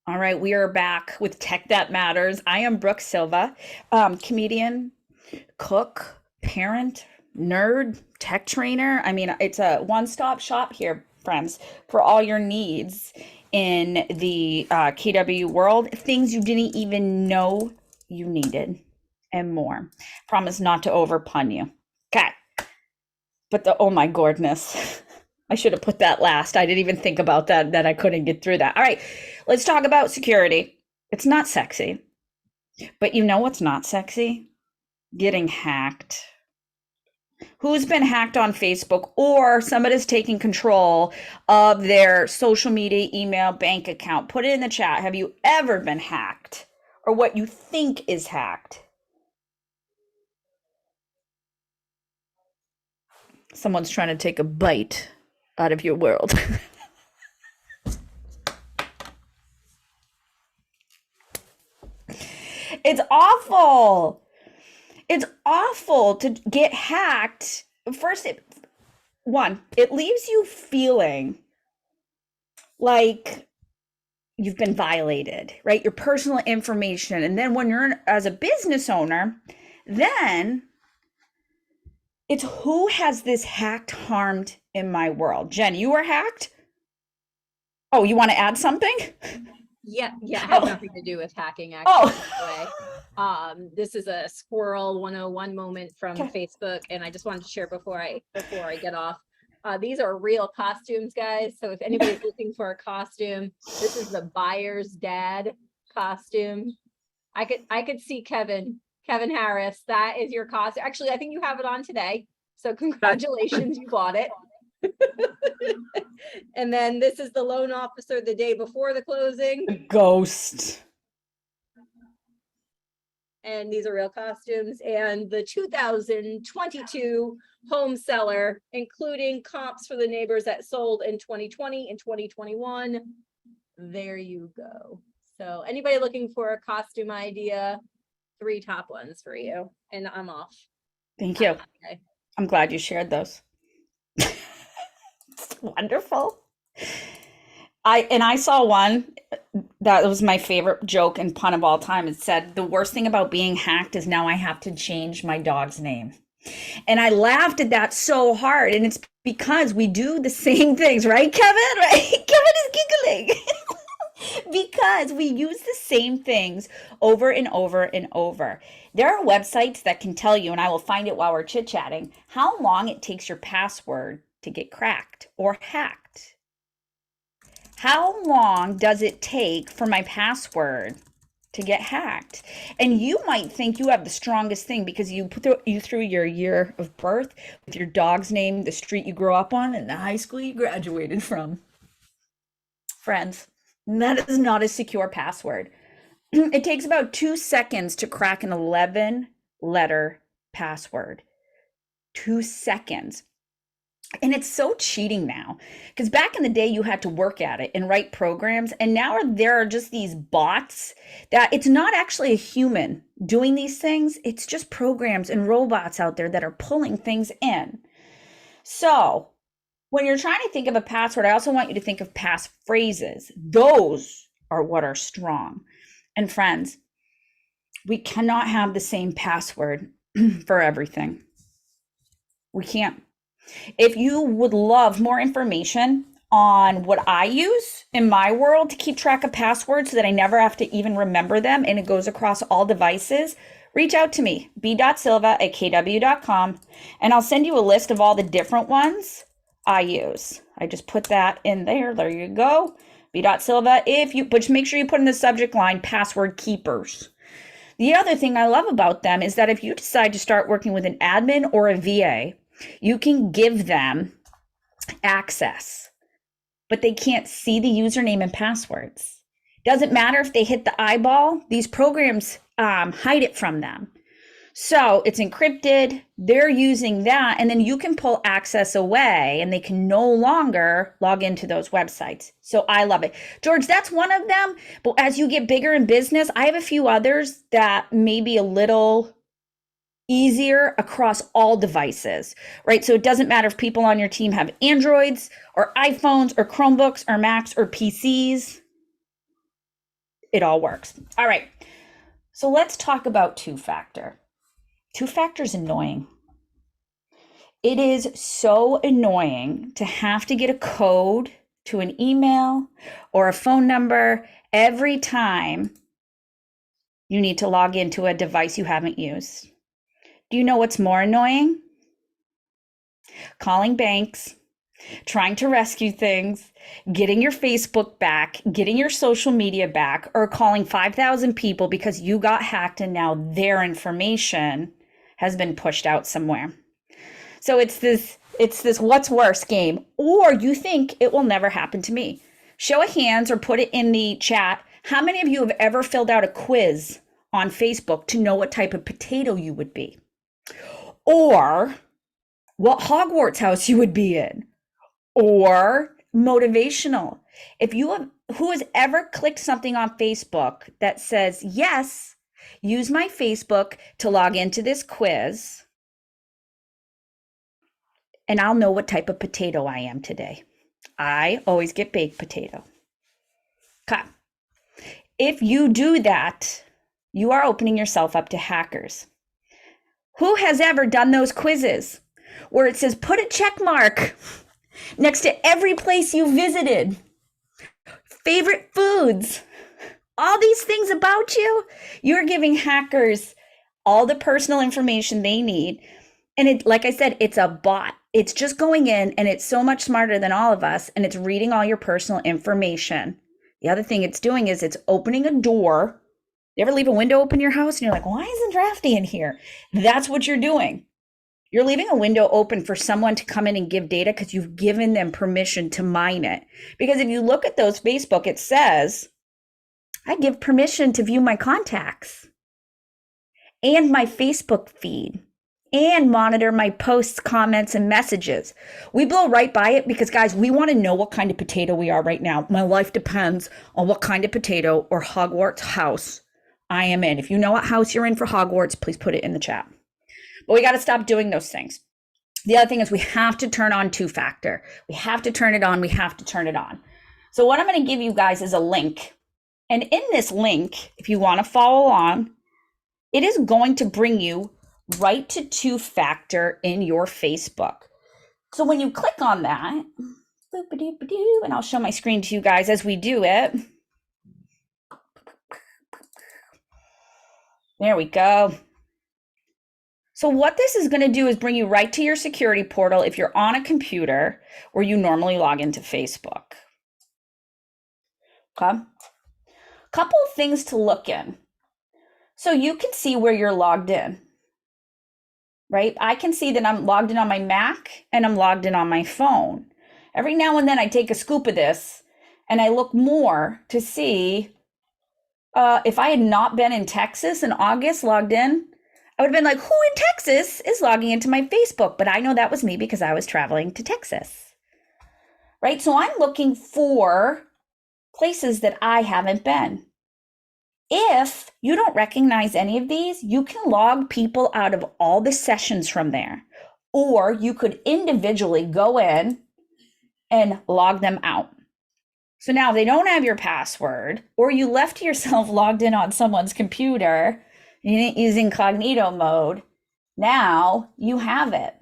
All right, we are back with Tech That Matters. I am Brooke Silva, comedian, cook, parent, nerd, tech trainer. I mean, it's a one-stop shop here, friends, for all your needs in the KW world. Things you didn't even know you needed and more. Promise not to overpun you. Okay, but oh my goodness. I should have put that last. I didn't even think about that I couldn't get through that. All right, let's talk about security. It's not sexy, but you know what's not sexy? Getting hacked. Who's been hacked on Facebook or somebody's taking control of their social media, email, bank account? Put it in the chat. Have you ever been hacked or what you think is hacked? Someone's trying to take a bite out of your world. It's awful. It's awful to get hacked. First, it leaves you feeling like you've been violated, right? Your personal information. And then when you're as a business owner, then it's who has this hacked, harmed in my world? Jen, you were hacked? Oh, you want to add something? Yeah, it has nothing to do with hacking, actually. This is a squirrel 101 moment from Facebook, and I just wanted to share before I get off. These are real costumes, guys. So if anybody's looking for a costume, this is the buyer's dad costume. I could see Kevin Harris. That is your costume. Actually, I think you have it on today. So congratulations, you bought it. And then this is the loan officer the day before the closing. The ghost. And these are real costumes. And the 2022 home seller, including comps for the neighbors that sold in 2020 and 2021. There you go. So anybody looking for a costume idea, 3 top ones for you. And I'm off. Thank you. Okay. I'm glad you shared those. It's wonderful. I saw one that was my favorite joke and pun of all time. It said, the worst thing about being hacked is now I have to change my dog's name. And I laughed at that so hard. And it's because we do the same things, right, Kevin? Right? Kevin is giggling. Because we use the same things over and over and over. There are websites that can tell you, and I will find it while we're chit-chatting, how long it takes your password to get cracked or hacked. How long does it take for my password to get hacked? And you might think you have the strongest thing because you threw your year of birth with your dog's name, the street you grew up on, and the high school you graduated from. Friends, that is not a secure password. It takes about 2 seconds to crack an 11-letter password. 2 seconds. And it's so cheating now because back in the day you had to work at it and write programs, and now there are just these bots that it's not actually a human doing these things. It's just programs and robots out there that are pulling things in. So when you're trying to think of a password, I also want you to think of passphrases. Those are what are strong. And friends, we cannot have the same password for everything. We can't. If you would love more information on what I use in my world to keep track of passwords so that I never have to even remember them and it goes across all devices, reach out to me, b.silva@kw.com, and I'll send you a list of all the different ones I use. I just put that in there. There you go. b.silva. But make sure you put in the subject line password keepers. The other thing I love about them is that if you decide to start working with an admin or a VA, you can give them access, but they can't see the username and passwords. Doesn't matter if they hit the eyeball, these programs hide it from them. So it's encrypted, they're using that, and then you can pull access away and they can no longer log into those websites. So I love it. George, that's one of them, but as you get bigger in business, I have a few others that may be a little easier across all devices, right? So it doesn't matter if people on your team have Androids or iPhones or Chromebooks or Macs or PCs. it all works. All right. So let's talk about two-factor. Two-factor is annoying. It is so annoying to have to get a code to an email or a phone number every time you need to log into a device you haven't used. Do you know what's more annoying? Calling banks, trying to rescue things, getting your Facebook back, getting your social media back, or calling 5,000 people because you got hacked and now their information has been pushed out somewhere. So it's this what's worse game, or you think it will never happen to me. Show of hands or put it in the chat. How many of you have ever filled out a quiz on Facebook to know what type of potato you would be? Or what Hogwarts house you would be in? Or motivational. Who has ever clicked something on Facebook that says, yes, use my Facebook to log into this quiz, and I'll know what type of potato I am today. I always get baked potato. Okay. If you do that, you are opening yourself up to hackers. Who has ever done those quizzes where it says put a check mark next to every place you visited, favorite foods, all these things about you? You're giving hackers all the personal information they need. And it, like I said, it's a bot. It's just going in and it's so much smarter than all of us, and it's reading all your personal information. The other thing it's doing is it's opening a door. You ever leave a window open in your house and you're like, why isn't drafty in here? That's what you're doing. You're leaving a window open for someone to come in and give data because you've given them permission to mine it. Because if you look at those Facebook, it says, I give permission to view my contacts and my Facebook feed and monitor my posts, comments, and messages. We blow right by it because, guys, we want to know what kind of potato we are right now. My life depends on what kind of potato or Hogwarts house I am in. If you know what house you're in for Hogwarts, please put it in the chat. But we got to stop doing those things. The other thing is we have to turn on two-factor. We have to turn it on. We have to turn it on. So what I'm going to give you guys is a link. And in this link, if you want to follow along, it is going to bring you right to two-factor in your Facebook. So when you click on that, and I'll show my screen to you guys as we do it. There we go. So what this is going to do is bring you right to your security portal if you're on a computer where you normally log into Facebook. Okay. Couple of things to look in. So you can see where you're logged in, right? I can see that I'm logged in on my Mac and I'm logged in on my phone. Every now and then I take a scoop of this and I look more to see if I had not been in Texas in August logged in, I would have been like, who in Texas is logging into my Facebook? But I know that was me because I was traveling to Texas, right? So I'm looking for places that I haven't been. If you don't recognize any of these, you can log people out of all the sessions from there, or you could individually go in and log them out. So now if they don't have your password, or you left yourself logged in on someone's computer, you didn't use incognito mode, now you have it.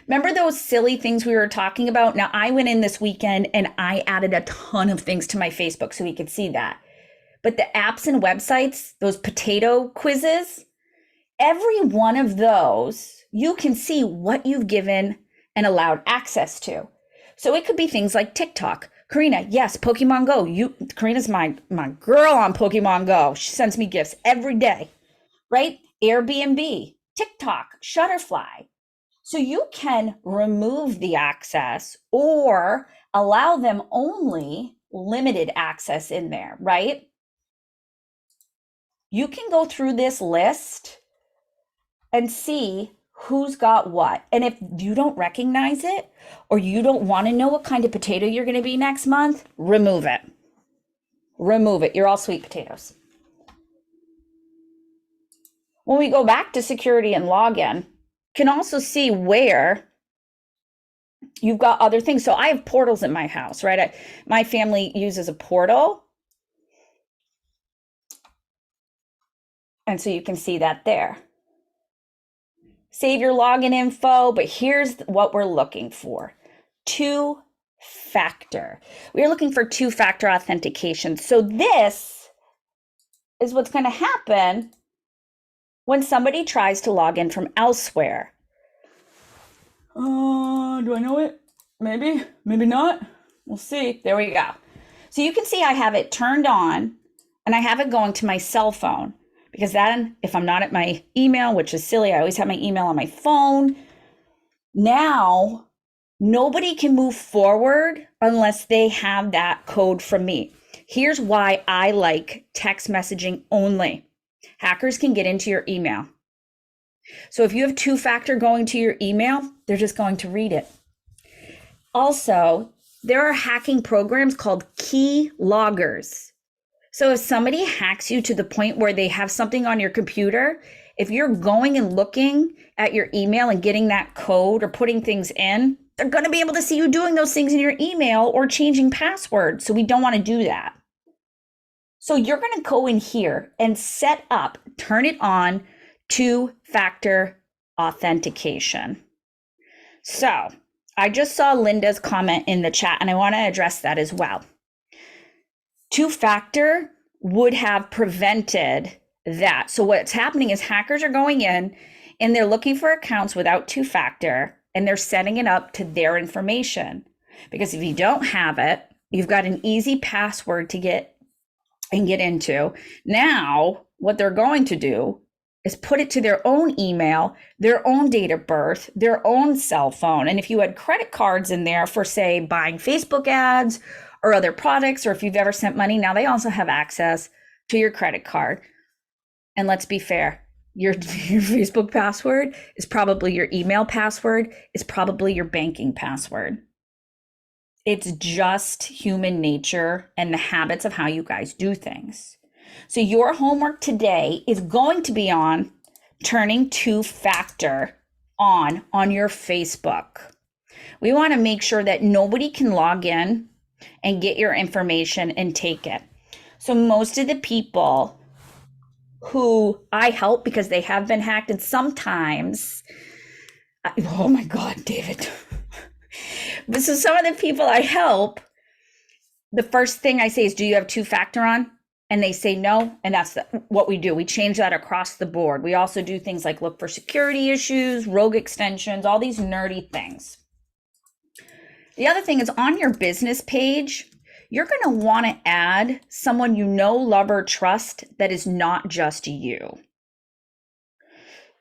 Remember those silly things we were talking about? Now I went in this weekend and I added a ton of things to my Facebook so we could see that. But the apps and websites, those potato quizzes, every one of those, you can see what you've given and allowed access to. So it could be things like TikTok. Karina, yes, Pokemon Go. Karina's my girl on Pokemon Go. She sends me gifts every day, right? Airbnb, TikTok, Shutterfly. So you can remove the access or allow them only limited access in there, right? You can go through this list and see who's got what. And if you don't recognize it or you don't want to know what kind of potato you're going to be next month, remove it. Remove it. You're all sweet potatoes. When we go back to security and login, you can also see where you've got other things. So I have portals in my house, right? My family uses a portal. And so you can see that there. Save your login info, but here's what we're looking for. Two-factor. We're looking for two-factor authentication. So this is what's going to happen when somebody tries to log in from elsewhere. Do I know it? Maybe, maybe not. We'll see. There we go. So you can see I have it turned on and I have it going to my cell phone, because then if I'm not at my email, which is silly, I always have my email on my phone. Now, nobody can move forward unless they have that code from me. Here's why I like text messaging only. Hackers can get into your email. So if you have two-factor going to your email, they're just going to read it. Also, there are hacking programs called key loggers. So if somebody hacks you to the point where they have something on your computer, if you're going and looking at your email and getting that code or putting things in, they're going to be able to see you doing those things in your email or changing passwords. So we don't want to do that. So you're going to go in here and set up, turn it on, two-factor authentication. So I just saw Linda's comment in the chat and I want to address that as well. Two-factor would have prevented that. So what's happening is hackers are going in and they're looking for accounts without two-factor and they're setting it up to their information. Because if you don't have it, you've got an easy password to get into. Now, what they're going to do is put it to their own email, their own date of birth, their own cell phone. And if you had credit cards in there for, say, buying Facebook ads or other products, or if you've ever sent money, now they also have access to your credit card. And let's be fair, your Facebook password is probably your email password, is probably your banking password. It's just human nature and the habits of how you guys do things. So your homework today is going to be on turning two-factor on your Facebook. We want to make sure that nobody can log in and get your information and take it. So most of the people who I help, because they have been hacked, and sometimes, oh my God, David. So some of the people I help, the first thing I say is, do you have two-factor on? And they say no, and that's what we do. We change that across the board. We also do things like look for security issues, rogue extensions, all these nerdy things. The other thing is, on your business page, you're going to want to add someone you know, love, or trust that is not just you.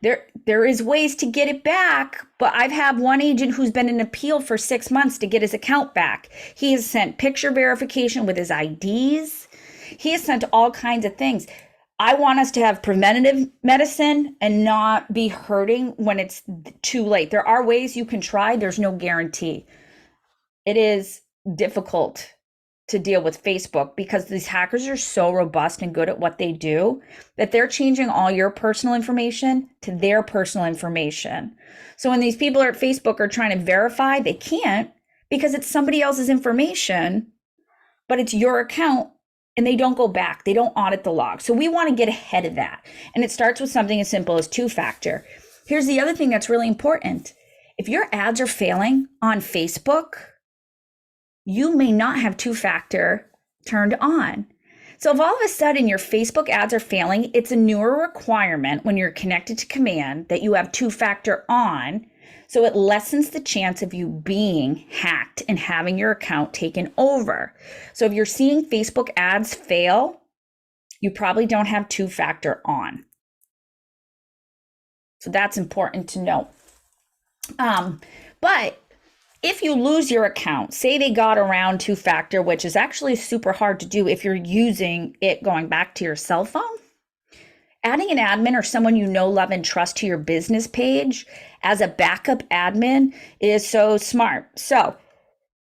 There is ways to get it back, but I've had one agent who's been in appeal for 6 months to get his account back. He has sent picture verification with his IDs. He has sent all kinds of things. I want us to have preventative medicine and not be hurting when it's too late. There are ways you can try. There's no guarantee. It is difficult to deal with Facebook because these hackers are so robust and good at what they do that they're changing all your personal information to their personal information. So when these people at Facebook are trying to verify, they can't because it's somebody else's information, but it's your account and they don't go back. They don't audit the log. So we want to get ahead of that. And it starts with something as simple as two-factor. Here's the other thing that's really important. If your ads are failing on Facebook, you may not have two-factor turned on. So if all of a sudden your Facebook ads are failing, it's a newer requirement when you're connected to command that you have two-factor on. So it lessens the chance of you being hacked and having your account taken over. So if you're seeing Facebook ads fail, you probably don't have two-factor on. So that's important to know. But if you lose your account, say they got around two-factor, which is actually super hard to do if you're using it going back to your cell phone, adding an admin or someone you know, love, and trust to your business page as a backup admin is so smart. So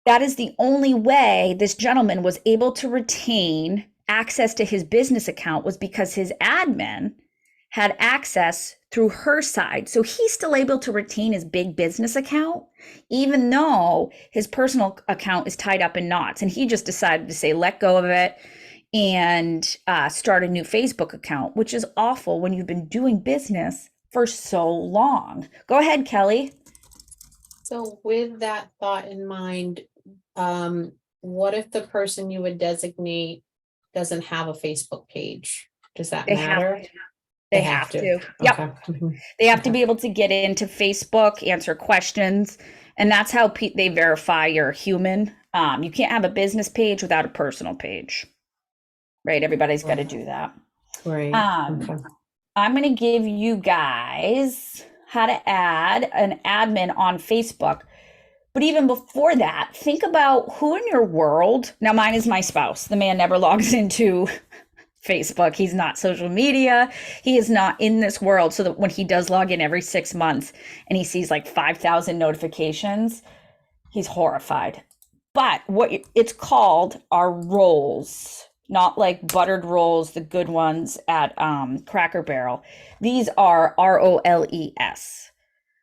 that is the only way this gentleman was able to retain access to his business account, was because his admin had access through her side. So he's still able to retain his big business account, even though his personal account is tied up in knots. And he just decided to say, let go of it and start a new Facebook account, which is awful when you've been doing business for so long. Go ahead, Kelly. So with that thought in mind, what if the person you would designate doesn't have a Facebook page? Does that They have matter? to. They have to. Yep. Okay. Mhm. They have to Okay. be able to get into Facebook, answer questions, and that's how they verify you're a human. You can't have a business page without a personal page, right? Everybody's got to do that. Right. Um, Okay. I'm going to give you guys how to add an admin on Facebook. But even before that, think about who in your world. Now, mine is my spouse. The man never logs into Facebook. He's not social media. He is not in this world. So that when he does log in every 6 months and he sees like 5,000 notifications, he's horrified. But what it's called are rolls, not like buttered rolls, the good ones at Cracker Barrel. These are ROLES.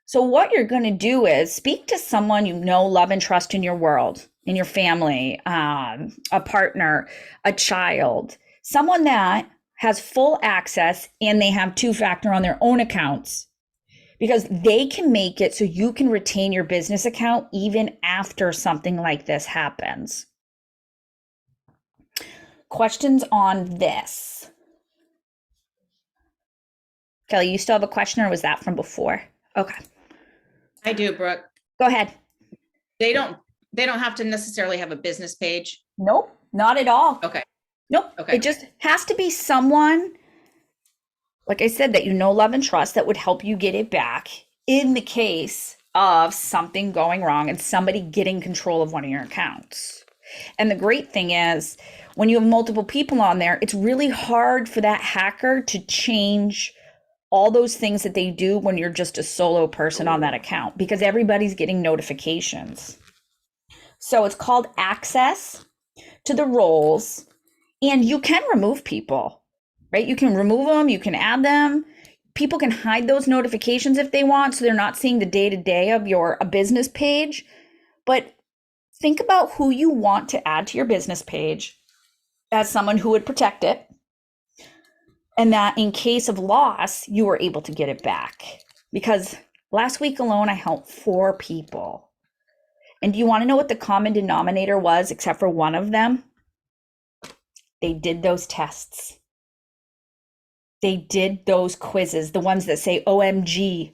So what you're going to do is speak to someone you know, love, and trust in your world, in your family, a partner, a child, someone that has full access and they have two-factor on their own accounts, because they can make it so you can retain your business account even after something like this happens. Questions on this? Kelly, you still have a question, or was that from before? Okay. I do, Brooke. Go ahead. They don't have to necessarily have a business page. Nope, not at all. Okay. Nope. Okay. It just has to be someone, like I said, that you know, love, and trust, that would help you get it back in the case of something going wrong and somebody getting control of one of your accounts. And the great thing is, when you have multiple people on there, it's really hard for that hacker to change all those things that they do when you're just a solo person on that account, because everybody's getting notifications. So it's called access to the roles, and you can remove people, right? You can remove them, you can add them. People can hide those notifications if they want, so they're not seeing the day-to-day of your business page. But think about who you want to add to your business page as someone who would protect it, and that in case of loss, you were able to get it back. Because last week alone, I helped 4 people. And do you want to know what the common denominator was, except for one of them? They did those tests. They did those quizzes, the ones that say OMG,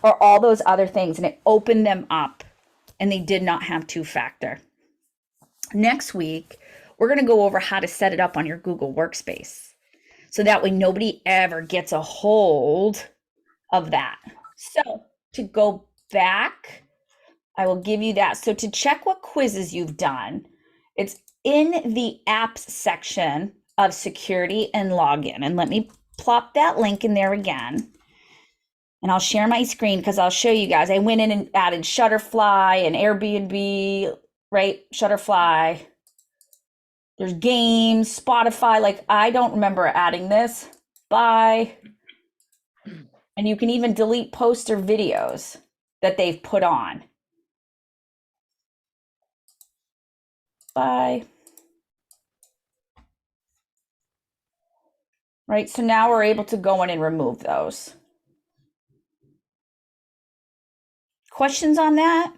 or all those other things, and it opened them up, and they did not have two-factor. Next week, we're going to go over how to set it up on your Google Workspace, so that way nobody ever gets a hold of that. So to go back, I will give you that. So to check what quizzes you've done, it's in the apps section of security and login. And let me plop that link in there again. And I'll share my screen because I'll show you guys. I went in and added Shutterfly and Airbnb, right? Shutterfly. There's games, Spotify. Like, I don't remember adding this. Bye. And you can even delete posts or videos that they've put on. Bye. Right, so now we're able to go in and remove those. Questions on that?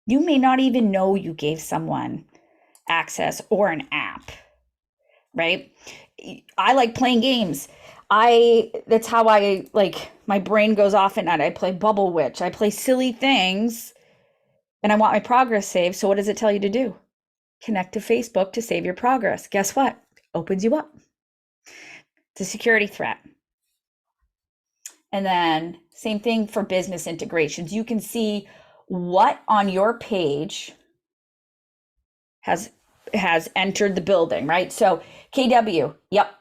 You may not even know you gave someone access or an app, right? I like playing games. That's how I, like, my brain goes off at night. I play Bubble Witch. I play silly things, and I want my progress saved. So what does it tell you to do? Connect to Facebook to save your progress. Guess what? Opens you up. It's a security threat. And then same thing for business integrations. You can see what on your page has entered the building, right? So KW, yep.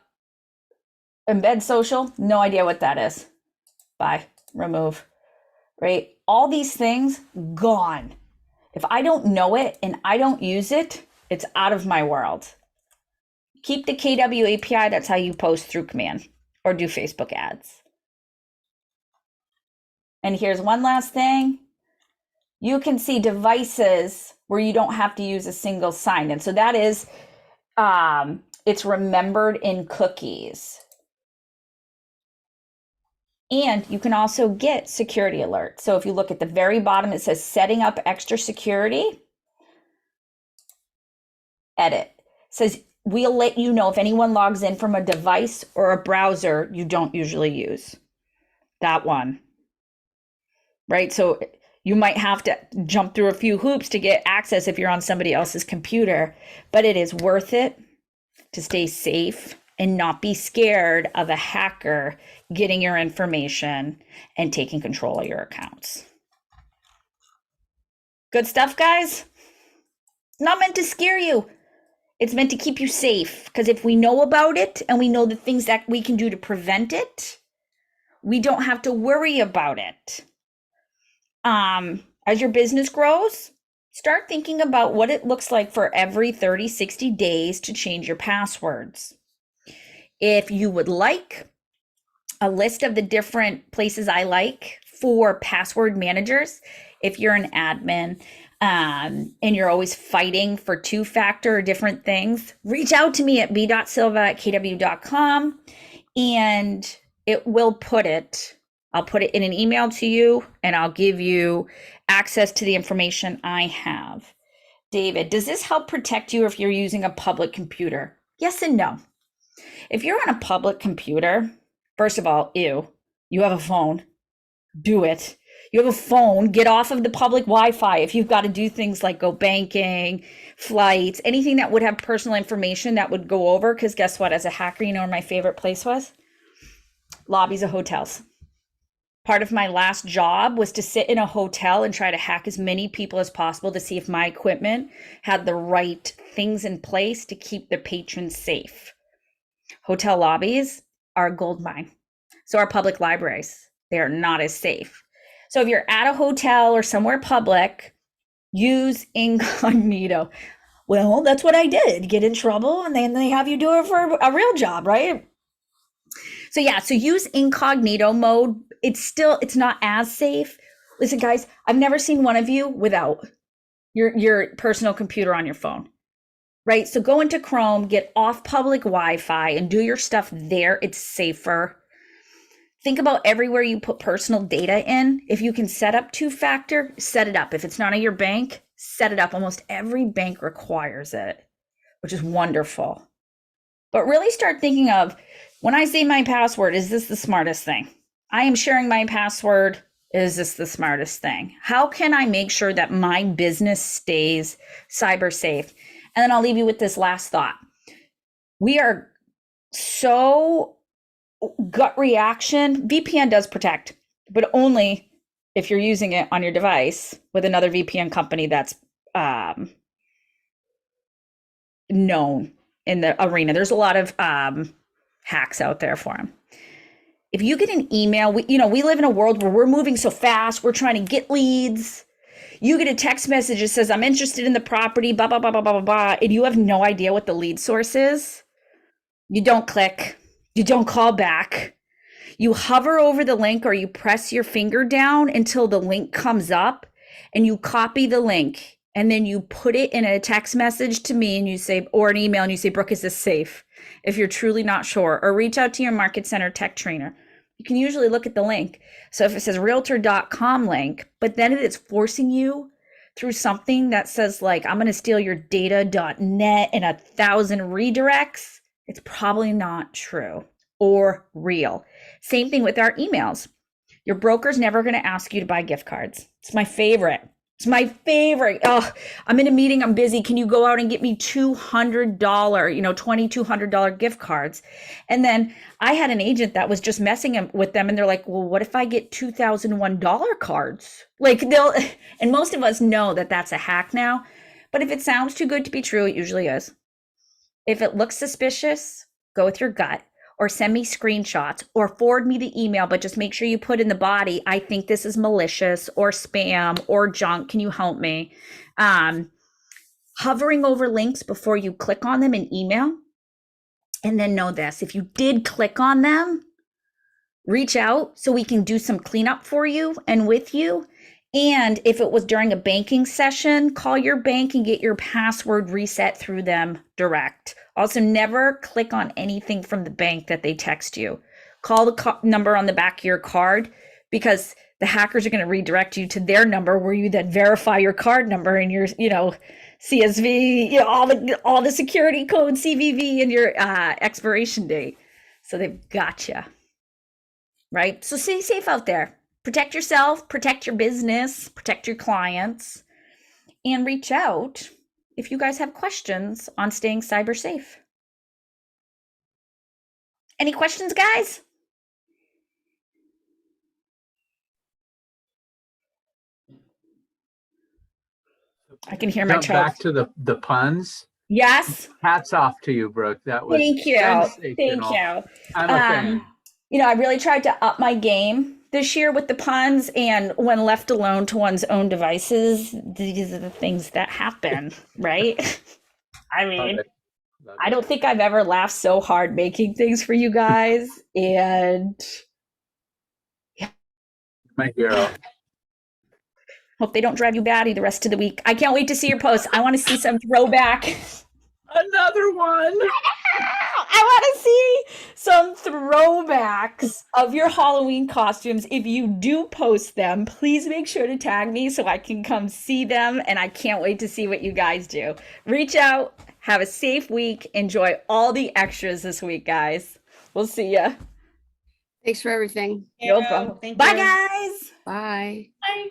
Embed social, no idea what that is. Bye, remove, right? All these things, gone. If I don't know it and I don't use it, it's out of my world. Keep the KW API, that's how you post through command or do Facebook ads. And here's one last thing. You can see devices where you don't have to use a single sign-in. So that is it's remembered in cookies. And you can also get security alerts. So if you look at the very bottom, it says setting up extra security. Edit. It says we'll let you know if anyone logs in from a device or a browser you don't usually use. That one. Right? So you might have to jump through a few hoops to get access if you're on somebody else's computer, but it is worth it to stay safe and not be scared of a hacker getting your information and taking control of your accounts. Good stuff, guys. It's not meant to scare you. It's meant to keep you safe, because if we know about it and we know the things that we can do to prevent it, we don't have to worry about it. As your business grows, start thinking about what it looks like for every 30, 60 days to change your passwords. If you would like a list of the different places I like for password managers, if you're an admin and you're always fighting for two-factor or different things, reach out to me at b.silva@kw.com and it will put it. I'll put it in an email to you and I'll give you access to the information I have. David, does this help protect you if you're using a public computer? Yes and no. If you're on a public computer, first of all, you have a phone, do it. You have a phone, get off of the public Wi-Fi if you've got to do things like go banking, flights, anything that would have personal information that would go over. Because guess what? As a hacker, you know where my favorite place was? Lobbies of hotels. Part of my last job was to sit in a hotel and try to hack as many people as possible to see if my equipment had the right things in place to keep the patrons safe. Hotel lobbies are a gold mine. So are public libraries. They are not as safe. So if you're at a hotel or somewhere public, use incognito. Well, that's what I did. Get in trouble and then they have you do it for a real job, right? So yeah, so use incognito mode. It's not as safe. Listen, guys, I've never seen one of you without your personal computer on your phone, right? So go into Chrome, get off public Wi-Fi and do your stuff there. It's safer. Think about everywhere you put personal data in. If you can set up two-factor, set it up. If it's not at your bank, set it up. Almost every bank requires it, which is wonderful. But really start thinking of, when I say my password, is this the smartest thing? I am sharing my password. Is this the smartest thing? How can I make sure that my business stays cyber safe? And then I'll leave you with this last thought. We are so gut reaction. VPN does protect, but only if you're using it on your device with another VPN company that's known in the arena. There's a lot of hacks out there for them. If you get an email, we live in a world where we're moving so fast. We're trying to get leads. You get a text message that says, I'm interested in the property, blah, blah, blah, blah, blah, blah, blah, and you have no idea what the lead source is. You don't click. You don't call back. You hover over the link or you press your finger down until the link comes up and you copy the link and then you put it in a text message to me and you say, or an email and you say, Brooke, is this safe? If you're truly not sure, or reach out to your market center tech trainer. You can usually look at the link. So if it says realtor.com link, but then it's forcing you through something that says like, I'm going to steal your data.net and 1,000 redirects, it's probably not true or real. Same thing with our emails. Your broker's never going to ask you to buy gift cards. It's my favorite. It's my favorite. Oh, I'm in a meeting. I'm busy. Can you go out and get me $200, $2,200 gift cards? And then I had an agent that was just messing with them. And they're like, well, what if I get $2,001 cards? Like and most of us know that that's a hack now. But if it sounds too good to be true, it usually is. If it looks suspicious, go with your gut. Or send me screenshots or forward me the email, but just make sure you put in the body, I think this is malicious or spam or junk. Can you help me? Hovering over links before you click on them in email. And then know this, if you did click on them, reach out so we can do some cleanup for you and with you. And if it was during a banking session, call your bank and get your password reset through them direct. Also, never click on anything from the bank that they text you. Call the number on the back of your card, because the hackers are going to redirect you to their number, where you then verify your card number and your, CSV, all the security code, CVV, and your expiration date. So they've got you. Right? So stay safe out there. Protect yourself, protect your business, protect your clients, and reach out if you guys have questions on staying cyber safe. Any questions, guys? I can hear my Jump child. back to the puns. Yes. Hats off to you, Brooke. That was Thank you. sensational. Thank you. I'm a fan. I really tried to up my game this year with the puns, and when left alone to one's own devices, these are the things that happen, right? I mean, Love I it. don't think I've ever laughed so hard making things for you guys, and My hero. hope they don't drive you batty the rest of the week. I can't wait to see your posts. I want to see some throwback. Another one. I want to see some throwbacks of your Halloween costumes. If you do post them, please make sure to tag me so I can come see them. And I can't wait to see what you guys do. Reach out. Have a safe week. Enjoy all the extras this week, guys. We'll see ya. Thanks for everything. No problem. Thank Bye, you. guys. Bye. Bye.